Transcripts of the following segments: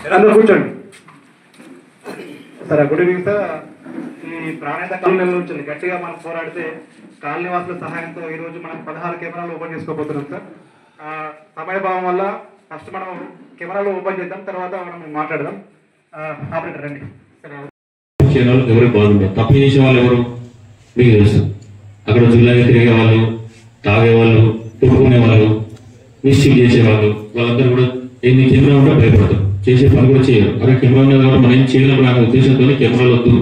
అందరూ కూర్చోండి. సరే, గుడ్ ఈవినింగ్ సార్. ఈ ప్రాణాంత కాలనీ నుంచి గట్టిగా మనం పోరాడితే కాలనీ వాసుల సహాయంతో ఈరోజు మనం 16 కెమెరాలు ఓపెన్ చేసుకోబోతున్నాం సార్. సమయభావం వల్ల ఫస్ట్ మనం కెమెరాలు ఓపెన్ చేద్దాం, తర్వాత మనం మాట్లాడదాం. ఆపరేటర్ రండి. ఎవరు బాగుంటారు, తప్పు చేసే వాళ్ళు ఎవరు మీకు తెలుసు. అక్కడ జిల్లాగా తిరిగే వాళ్ళు, తాగే వాళ్ళు, కొట్టుకునే వాళ్ళు, మిస్టేక్ చేసేవాళ్ళు, వాళ్ళందరూ కూడా ఎన్ని కెమెరా ఉంటే భయపడతారు, చేసే పని కూడా చేయరు. అరే కెమెరా ఉన్నది కాబట్టి మనం ఏం చేయలేము అనే ఉద్దేశంతో కెమెరాలు వద్దు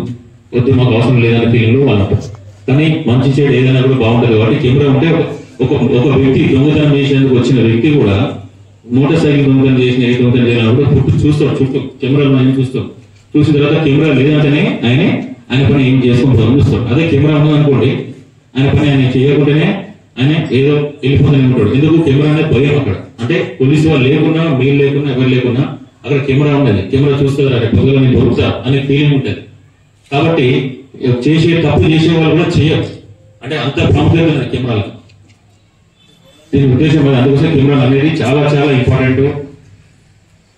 మాకు అవసరం లేదనే ఫీలింగ్లో వాళ్ళు అంటారు. కానీ మంచి చేయడం ఏదైనా కూడా బాగుంటుంది కాబట్టి కెమెరా ఉంటే ఒక వ్యక్తి దొంగతనం చేసేందుకు వచ్చిన వ్యక్తి కూడా మోటార్ సైకిల్ దొంగతనం చేసిన ఏ దొంగతనం చేయాలన్నప్పుడు చూస్తాం, చుట్టూ కెమెరాలు ఆయన చూస్తాం. చూసిన తర్వాత కెమెరా లేదంటేనే ఆయన పని ఏం చేసుకుంటాం చూస్తాం. అదే కెమెరా ఉందనుకోండి, ఆయన పని ఆయన చేయకుండానే ఆయన ఏదో వెళ్ళిపోతానే ఉంటాడు. ఎందుకు కెమెరా అనేది భయం అక్కడ. అంటే పోలీసు వాళ్ళు లేకున్నా, మీరు లేకున్నా, ఎవరు లేకున్నా అక్కడ కెమెరా ఉండదు. కెమెరా చూస్తారు, అరే పొద్దుగా నేను దొరుకుతా అనే ఫీలింగ్ ఉంటుంది. కాబట్టి తప్పు చేసే వాళ్ళు కూడా చేయరు. అంటే అంత ప్రాముఖ్యత ఉంది కెమెరాలకు. దీని ఉద్దేశం అది. అందుకోసం కెమెరాలు అనేది చాలా చాలా ఇంపార్టెంట్.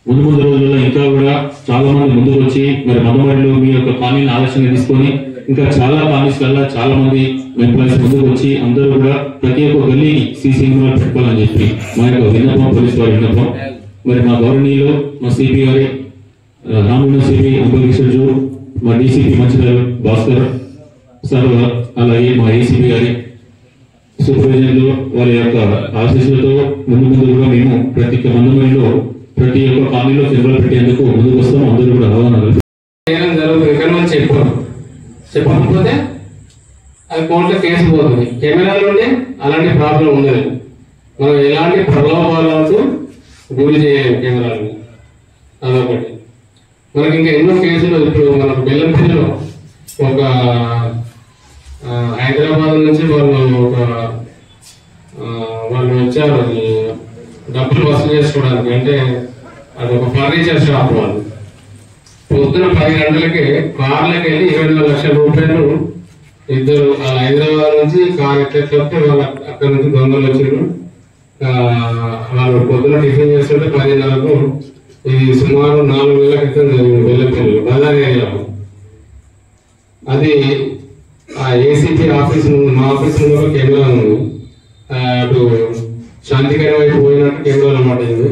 ముందు రోజుల్లో ఇంకా కూడా చాలా మంది ముందుకు వచ్చి మరి మందమరిలో మీ యొక్క కాలనీని ఆలోచన తీసుకొని ఇంకా చాలా కాలనీస్ కల్లా చాలా మంది ఎంప్లాయీస్ ముందుకు వచ్చి అందరూ కూడా ప్రతి ఒక్క గల్లీని సీసీ కెమెరాలు పెట్టుకోవాలని చెప్పి మా యొక్క విన్నపం, పోలీసు వారి విన్నపం. మరి మా గవర్నీయులు, మా సిపి గారి రామగుండం సిపి అంబరీష్, మా డీసీపీ మంచిర్యాల భాస్కర్ సార్, అలాగే మా ఏసీపీ గారి సూపర్వైజర్లు వారి యొక్క ఆశీస్సులతో ముందు కూడా మేము ప్రతి మందమరిలో ప్రతి ఒక్క కాలనీలో కెమెరాలు పెట్టేందుకు ముందుకు వస్తాం. అందరూ కూడా అవగాహన చెప్పకపోతే అది కోర్టులో కేసు పోతుంది. కెమెరాలు ఉంటే అలాంటి ప్రాబ్లం ఉండదు. మనం ఎలాంటి ప్రలోభాలకు గురి చేయలేము కెమెరాలు. అదొకటి. మనకి ఇంకా ఎన్నో కేసులు ఇప్పుడు మనకు బెల్లంపల్లిలో ఒక హైదరాబాద్ నుంచి వాళ్ళు వచ్చారు డబ్బులు వసూలు చేసుకోవడానికి. అంటే అది ఒక ఫర్నిచర్ షాప్ వాళ్ళు. పొద్దున 10 గంటలకి కార్లకి వెళ్ళి 20 లక్షల రూపాయలు ఇద్దరు హైదరాబాద్ నుంచి కార్ ఎట్లెట్లొస్తే వాళ్ళు అక్కడ నుంచి దొంగలు వచ్చారు. వాళ్ళు పొద్దున టిఫిన్ చేస్తుంటే 10:30కు ఇది సుమారు 4 నెలల క్రితం జరిగింది బెల్లంపల్లి బజార్ ఏరియాలో. అది ఆ ఏసీపీ ఆఫీస్ ముందు, మా ఆఫీస్ ముందు కెమెరా ఉంది. అటు శాంతికర వైపు పోయినట్టు కెమెరా అన్నమాట. ఇది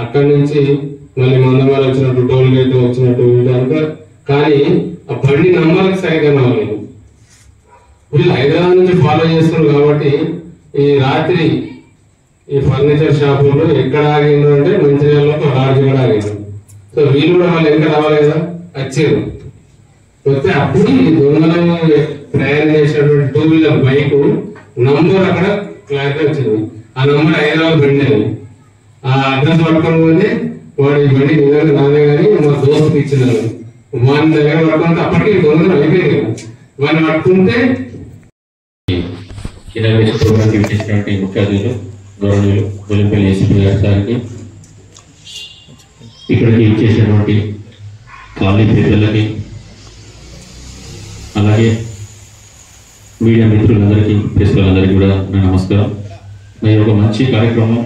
అక్కడి నుంచి మళ్ళీ మందమాలు వచ్చినట్టు, టోల్ గేట్ వచ్చినట్టు ఇదంతా. కానీ ఆ బండి నంబర్కి సరిగ్గా రాలేదు. వీళ్ళు హైదరాబాద్ నుంచి ఫాలో చేస్తున్నారు కాబట్టి ఈ రాత్రి ఈ ఫర్నిచర్ షాపులో ఎక్కడ ఆగిండ్రు అంటే మంచిర్యాలలో ఒక లాడ్జ్ కూడా ఆగిండ్రు. సో వీళ్ళు కూడా వాళ్ళు ఎక్కడ రావాలి కదా, వచ్చారు. వస్తే అప్పుడు ఈ దొంగలు ప్రయాణం చేసినటువంటి 2 వీలర్ బైక్ నంబర్ అక్కడ క్లారిటీ వచ్చింది. ఆ నంబర్ హైదరాబాద్ బండి అని. ఆ అడ్రస్ పట్టుకొని పోతే వాడు ఈ బండి నిజంగా నాదే కానీ మా దోస్తుకి ఇచ్చినారు. వాని దగ్గర పట్టుకుంటే అప్పటికి దొంగలు అయిపోయింది కదా. వాడిని పట్టుకుంటే ముఖ్య అతిథులు గౌరవనీయులు బెల్లంపల్లి ఏసీపీ గారికి, ఇక్కడికి ఇచ్చేసినటువంటి కాలనీ పేదలకి, అలాగే మీడియా మిత్రులందరికీ, ప్రెస్ వాళ్ళందరికీ కూడా నా నమస్కారం. మరి ఒక మంచి కార్యక్రమం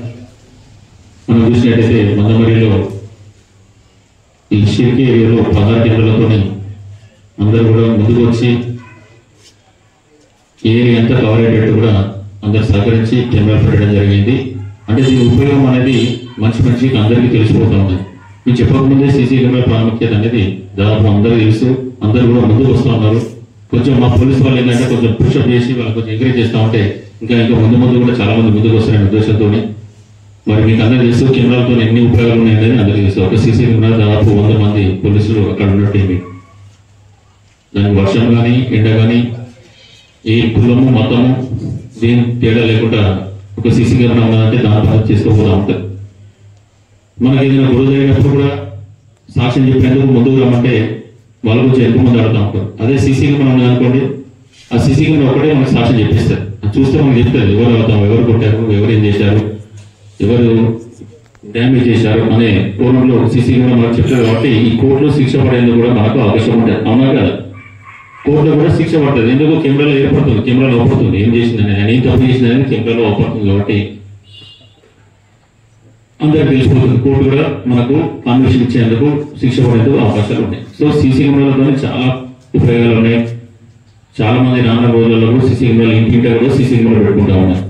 మనం చూసినట్టయితే మందమరిలో ఈ షిర్కి ఏరియాలో 16 కెమెరాలతో అందరూ కూడా ముందుకు వచ్చి ఏరియా అంతా కవర్ అయ్యేటట్టు కూడా అందరు సహకరించి కెమెరా పెట్టడం జరిగింది. అంటే దీని ఉపయోగం అనేది మంచి అందరికీ తెలిసిపోతూ ఉంది. మీరు చెప్పకముందే సీసీ కెమెరా ప్రాముఖ్యత అనేది దాదాపు అందరూ తెలుసు. అందరూ కూడా ముందుకు వస్తూ ఉన్నారు. కొంచెం మా పోలీసు వాళ్ళు ఏంటంటే కొంచెం పుషప్ చేసి వాళ్ళు కొంచెం ఎంకరేజ్ చేస్తూ ఉంటే ఇంకా ముందు కూడా చాలా మంది ముందుకు వస్తారనే ఉద్దేశంతో. మరి మీకు అందరూ తెలుసు కెమెరాలతో ఎన్ని ఉపయోగాలు ఉన్నాయనేది అందరికీ తెలుసు. ఒక సీసీ కెమెరా దాదాపు 100 మంది పోలీసులు అక్కడ ఉన్నట్టు. దానికి వర్షం కానీ ఎండ కానీ ఏ కులము మతము దేని తేడా లేకుండా ఒక సీసీ కెమెరా ఉన్నదంటే దాని పని చేసుకోబోతూ ఉంటుంది. మనకి ఏదైనా గొడవ జరిగినప్పుడు కూడా సాక్ష్యం చెప్పేందుకు ముందుకు రమ్మంటే వాళ్ళ గురించి ఎక్కువ మంది ఆడుతూ ఉంటారు. అదే సీసీ కెమెరా ఉన్నదనుకోండి, ఆ సీసీ కెమెరా ఒకటే మనకు సాక్ష్యం చెప్పిస్తారు. అది చూస్తే మనకు చెప్తారు ఎవరు అవుతాం, ఎవరు కొట్టారు, ఎవరు ఏం చేశారు, ఎవరు డ్యామేజ్ చేశారు అనే కోణంలో సీసీ కెమెరా మనకు చెప్తారు. కాబట్టి ఈ కోర్టులో శిక్ష పడేందుకు కూడా మనకు అవకాశం ఉంటుంది. అవునా కదా? కోర్టులో కూడా శిక్ష పడుతుంది. ఎందుకు కెమెరాలో ఏర్పడుతుంది, కెమెరాలో అవపడుతుంది. ఏం చేసిందని, నేను ఏం తప్పు చేసిందని కెమెరాలో అవపడుతుంది. కాబట్టి అందరికి తెలిసిపోతుంది. కోర్టు కూడా మనకు పర్మిషన్ ఇచ్చేందుకు శిక్ష పడేందుకు అవకాశాలు ఉన్నాయి. సో సీసీ కెమెరాలతో చాలా ఉపయోగాలు ఉన్నాయి. చాలా మంది రానున్న రోజులలో సీసీ కెమెరాలు ఇంటింటా కూడా సీసీ కెమెరాలు పెట్టుకుంటా ఉన్నారు.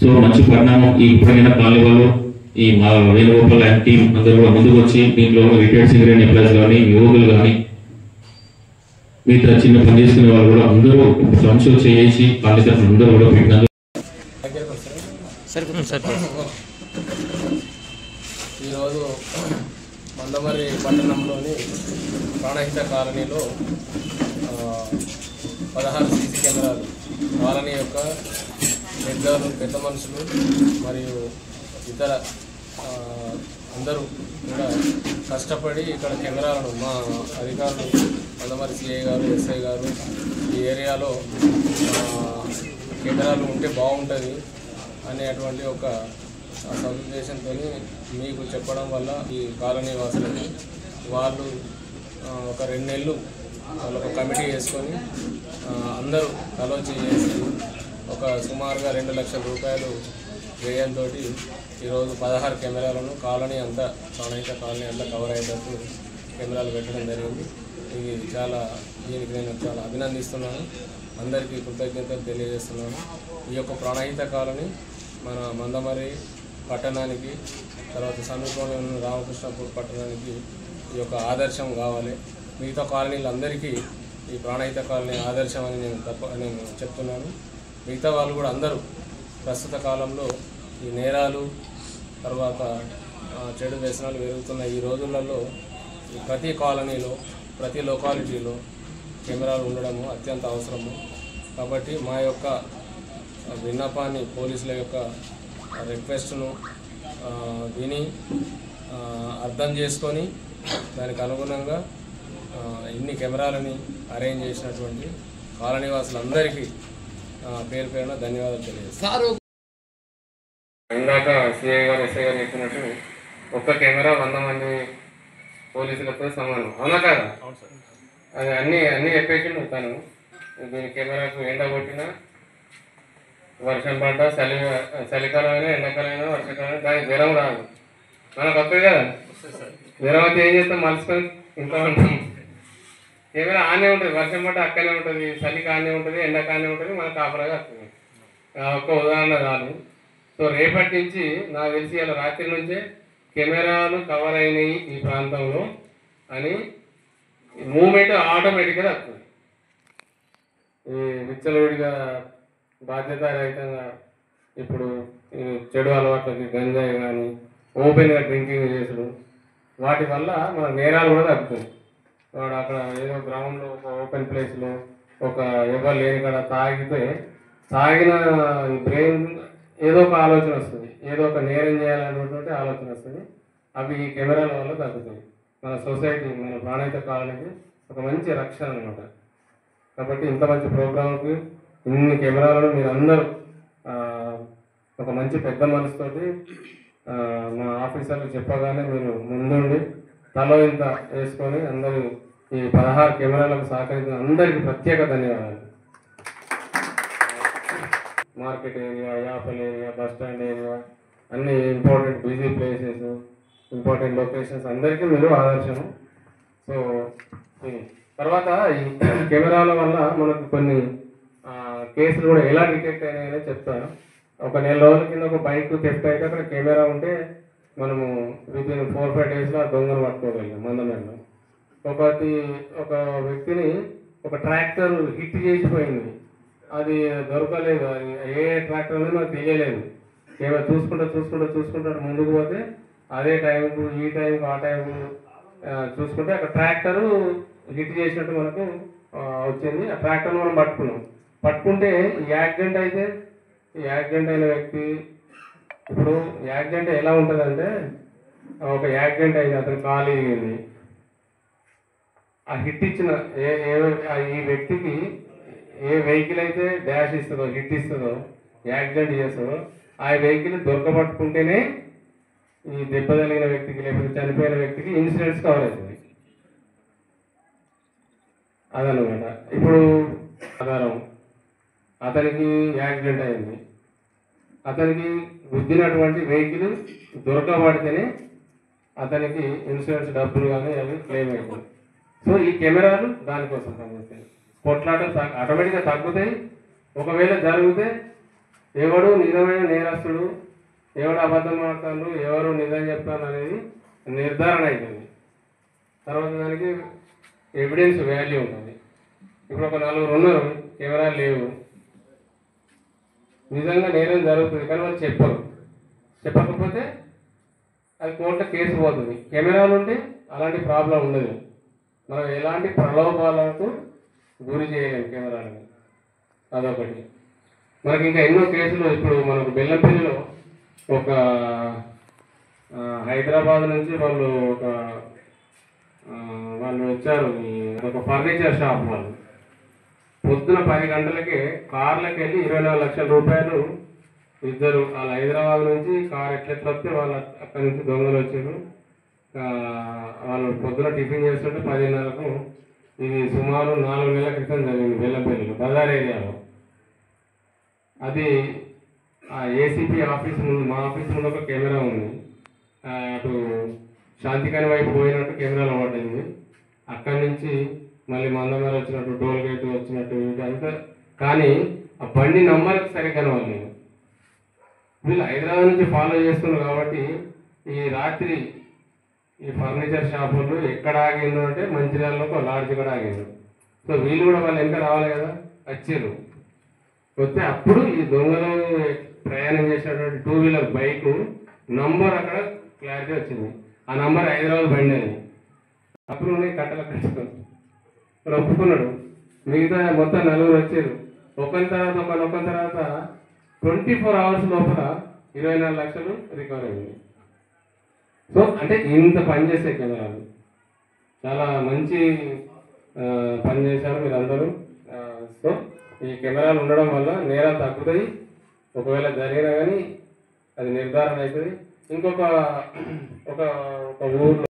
సో మంచి పరిణామం. ఈ ఇప్పటికైనా కాలనీ వాళ్ళు ఈ మా వేణుగోపాల్ అండ్ టీం అందరూ కూడా ముందుకు వచ్చి దీంట్లో రిటైర్డ్ సింగరేణి ఎంప్లాయీస్ కానీ యువకులు కానీ మిగతా చిన్న పని చేసుకునే వాళ్ళు కూడా అందరూ సంశోధన చేసి కాలనీ తరఫున అందరూ కూడా పెట్టినందుకు ఈరోజు మందమర్రి పట్టణంలోని ప్రాణహిత కాలనీలో 16 సీసీ కెమెరాలు కాలనీ యొక్క పెద్ద మనుషులు మరియు ఇతర అందరూ కూడా కష్టపడి ఇక్కడ కెమెరాలను మా అధికారులు మందమర్రి సిఐ గారు, ఎస్ఐ గారు ఈ ఏరియాలో కెమెరాలు ఉంటే బాగుంటుంది అనేటువంటి ఒక సదుద్దేశంతో మీకు చెప్పడం వల్ల ఈ కాలనీ వాసులకి వాళ్ళు ఒక 2 నెలలు వాళ్ళు ఒక కమిటీ వేసుకొని అందరూ ఆలోచన చేసి ఒక సుమారుగా 2 లక్షల రూపాయలు వ్యయంతో ఈరోజు 16 కెమెరాలను కాలనీ అంతా ప్రాణహిత కాలనీ అంతా కవర్ అయ్యేటట్టు కెమెరాలు పెట్టడం జరిగింది. ఇది దీనికి నేను చాలా అభినందిస్తున్నాను. అందరికీ కృతజ్ఞతలు తెలియజేస్తున్నాను. ఈ యొక్క ప్రాణహిత కాలనీ మన మందమర్రి పట్టణానికి తర్వాత సమీపంలో ఉన్న రామకృష్ణపూర్ పట్టణానికి ఈ యొక్క ఆదర్శం కావాలి. మిగతా కాలనీలందరికీ ఈ ప్రాణహిత కాలనీ ఆదర్శం అని నేను చెప్తున్నాను. మిగతా వాళ్ళు కూడా అందరూ ప్రస్తుత కాలంలో ఈ నేరాలు తర్వాత చెడు వ్యసనాలు పెరుగుతున్న ఈ రోజులలో ప్రతి కాలనీలో ప్రతి లొకాలిటీలో కెమెరాలు ఉండడము అత్యంత అవసరము. కాబట్టి మా యొక్క విన్నపాన్ని పోలీసుల యొక్క రిక్వెస్ట్ను విని అర్థం చేసుకొని దానికి అనుగుణంగా ఇన్ని కెమెరాలని అరేంజ్ చేసినటువంటి కాలనీ వాసులందరికీ పేరు పేరున ధన్యవాదాలు తెలియజేస్తాను. ఇందాక సిఐ గారు, ఎస్ఐ గారు చెప్పినట్టు ఒక్క కెమెరా 100 మంది పోలీసులతో సమానం. అవునా కాదా? అది అన్నీ చెప్పేసిండు తను. దీని కెమెరాకు ఎండ కొట్టినా వర్షం పడ్డా చలికాలమైనా ఎండాకాలమైనా వర్షాకాలమైనా దానికి జ్వరం రాదు. మనకు వస్తుంది కదా జ్వరం అయితే ఏం చేస్తాం, మలుసుకొని ఇంట్లో ఉంటాం. కెమెరా ఆనే ఉంటుంది, వర్షం పడ్డా అక్కనే ఉంటుంది, చలికి ఆనే ఉంటుంది, ఎండాకానే ఉంటుంది, మనకు కాపలాగా వస్తుంది. ఒక్క ఉదాహరణ చాలు. సో రేపటి నుంచి నాకు తెలిసి ఇలా రాత్రి నుంచే కెమెరాలు కవర్ అయినాయి ఈ ప్రాంతంలో అని మూమెంట్ ఆటోమేటిక్గా వస్తుంది. ఈ విచ్చలవిడిగా బాధ్యతారహితంగా ఇప్పుడు చెడు అలవాట్లకి గంజాయి కానీ ఓపెన్గా డ్రింకింగ్ చేసుడు వాటి వల్ల మన నేరాలు కూడా తగ్గుతుంది. వాడు అక్కడ ఏదో గ్రౌండ్లో ఒక ఓపెన్ ప్లేస్లో ఒక ఎవరు లేని కాడ తాగిన బ్రెయిన్ ఏదో ఒక ఆలోచన వస్తుంది, ఏదో ఒక నేరం చేయాలనేటువంటి ఆలోచన వస్తుంది. అవి ఈ కెమెరాల వల్ల తగ్గుతాయి. మన సొసైటీ మన ప్రాణహిత కాలనీకి ఒక మంచి రక్షణ అనమాట. కాబట్టి ఇంత మంచి ప్రోగ్రాంకి ఇన్ని కెమెరాలను మీరు అందరూ ఒక మంచి పెద్ద మనసుతోటి మా ఆఫీసర్లు చెప్పగానే మీరు ముందుండి తలో ఇంత వేసుకొని అందరూ ఈ 16 కెమెరాలకు సహకరించిన అందరికీ ప్రత్యేక ధన్యవాదాలు. Market area, apple area, bus stand area అన్ని important busy places, important locations అందరికీ మీరు ఆదర్శము. సో తర్వాత ఈ కెమెరాల వల్ల మనకు కొన్ని కేసులు కూడా ఎలా డిటెక్ట్ అయినాయని చెప్తాను. ఒక 4 రోజుల కింద ఒక బైక్ థెఫ్ట్ అయితే అక్కడ కెమెరా ఉంటే మనము వితిన్ 4-5 డేస్లో ఆ దొంగను పట్టుకోగలిగాం. మందమేలో ఒక వ్యక్తిని ఒక ట్రాక్టర్ హిట్ చేసిపోయింది, అది దొరకలేదు. అది ఏ ట్రాక్టర్ అనేది మనకు తెలియలేదు. కెమెరా చూసుకుంటూ ముందుకు పోతే అదే టైంకు ఈ టైంకు ఆ టైంకు చూసుకుంటే అక్కడ ట్రాక్టరు హిట్ చేసినట్టు మనకు వచ్చింది. ఆ ట్రాక్టర్ను మనం పట్టుకుంటే ఈ యాక్సిడెంట్ అయిన వ్యక్తి ఇప్పుడు యాక్సిడెంట్ ఎలా ఉంటుందంటే ఒక యాక్సిడెంట్ అయింది, అతను కాలు ఇరిగింది. ఆ హిట్ ఇచ్చిన ఈ వ్యక్తికి ఏ వెహికల్ అయితే డాష్ ఇస్తుందో హిట్ ఇస్తుందో యాక్సిడెంట్ చేస్తుందో ఆ వెహికల్ దొరకబట్టుకుంటేనే ఈ దెబ్బ తగిలిన వ్యక్తికి లేకపోతే చనిపోయిన వ్యక్తికి ఇన్సూరెన్స్ కవర్ అవుతుంది. అదనమాట. ఇప్పుడు ఆధారం అతనికి యాక్సిడెంట్ అయింది, అతనికి గుద్దినటువంటి వెహికల్ దొరకబడితేనే అతనికి ఇన్సూరెన్స్ డబ్బులు కానీ అవి క్లెయిమ్ అవుతాయి. సో ఈ కెమెరాలు దానికోసం పనిచేస్తాయి. కొట్లాటలు ఆటోమేటిక్గా తగ్గుతాయి. ఒకవేళ జరిగితే ఎవడు నిజమైన నేరస్తుడు, ఎవడు అబద్ధం ఆడతాడు, ఎవరు నిజం చెప్తాను అనేది నిర్ధారణ అవుతుంది. తర్వాత దానికి ఎవిడెన్స్ వాల్యూ ఉంటుంది. ఇప్పుడు ఒక 4 ఉన్నారు, కెమెరాలు లేవు, నిజంగా నేరం జరుగుతుంది కానీ వాళ్ళు చెప్పకపోతే అది కోర్టులో కేసు పోతుంది. కెమెరాలు ఉంటే అలాంటి ప్రాబ్లం ఉండదు. మనం ఎలాంటి ప్రలోభాలకు గురి చేయలేము కెమెరాలని. అదొకటి. మనకి ఇంకా ఎన్నో కేసులు ఇప్పుడు మనకు బెల్లంపల్లిలో ఒక హైదరాబాద్ నుంచి వాళ్ళు వచ్చారు. ఒక ఫర్నిచర్ షాప్ వాళ్ళు పొద్దున 10 గంటలకే కార్లకు వెళ్ళి 24 లక్షల రూపాయలు ఇద్దరు వాళ్ళ హైదరాబాద్ నుంచి కార్ ఎట్లెట్లా వస్తే వాళ్ళు అక్కడి నుంచి దొంగలు వచ్చారు. వాళ్ళు పొద్దున టిఫిన్ చేస్తుంటే 10:30కు ఇది సుమారు 4 నెలల క్రితం జరిగింది బెల్లంపల్లిలో బజార్ ఏరియాలో. అది ఆ ఏసీపీ ఆఫీస్ ముందు, మా ఆఫీస్ ముందు ఒక కెమెరా ఉంది. అటు శాంతికాని వైపు పోయినట్టు కెమెరాలో పడ్డది. అక్కడి నుంచి మళ్ళీ మందమేర వచ్చినట్టు, టోల్ గేట్ వచ్చినట్టు ఇదంతా. కానీ ఆ బండి నంబర్కి సరిగ్గా వాళ్ళు వీళ్ళు హైదరాబాద్ నుంచి ఫాలో చేస్తున్నారు కాబట్టి ఈ రాత్రి ఈ ఫర్నిచర్ షాపులు ఎక్కడ ఆగిండు అంటే మంచిర్యాలలో ఒక లాడ్జ్ కూడా ఆగిండు. సో వీళ్ళు కూడా వాళ్ళు వెనక రావాలి కదా, వచ్చారు. వస్తే అప్పుడు ఈ దొంగలు ప్రయాణం చేసినటువంటి 2 వీలర్ బైక్ నంబర్ అక్కడ క్లారిటీ వచ్చింది. ఆ నంబర్ హైదరాబాద్ బండి అని. అప్పుడు ఉన్నాయి కట్టలు కట్టుకొని వాడు ఒప్పుకున్నాడు. మిగతా మొత్తం 4 వచ్చారు. ఒకరి తర్వాత 24 అవర్స్ లోపల 24 లక్షలు రికవర్ అయింది. సో అంటే ఇంత పనిచేసే కెమెరాలు చాలా మంచి పని చేశారు మీరందరూ. సో ఈ కెమెరాలు ఉండడం వల్ల నేరాలు తగ్గుతాయి. ఒకవేళ జరిగినా కానీ అది నిర్ధారణ అవుతుంది. ఇంకొక ఊర్లో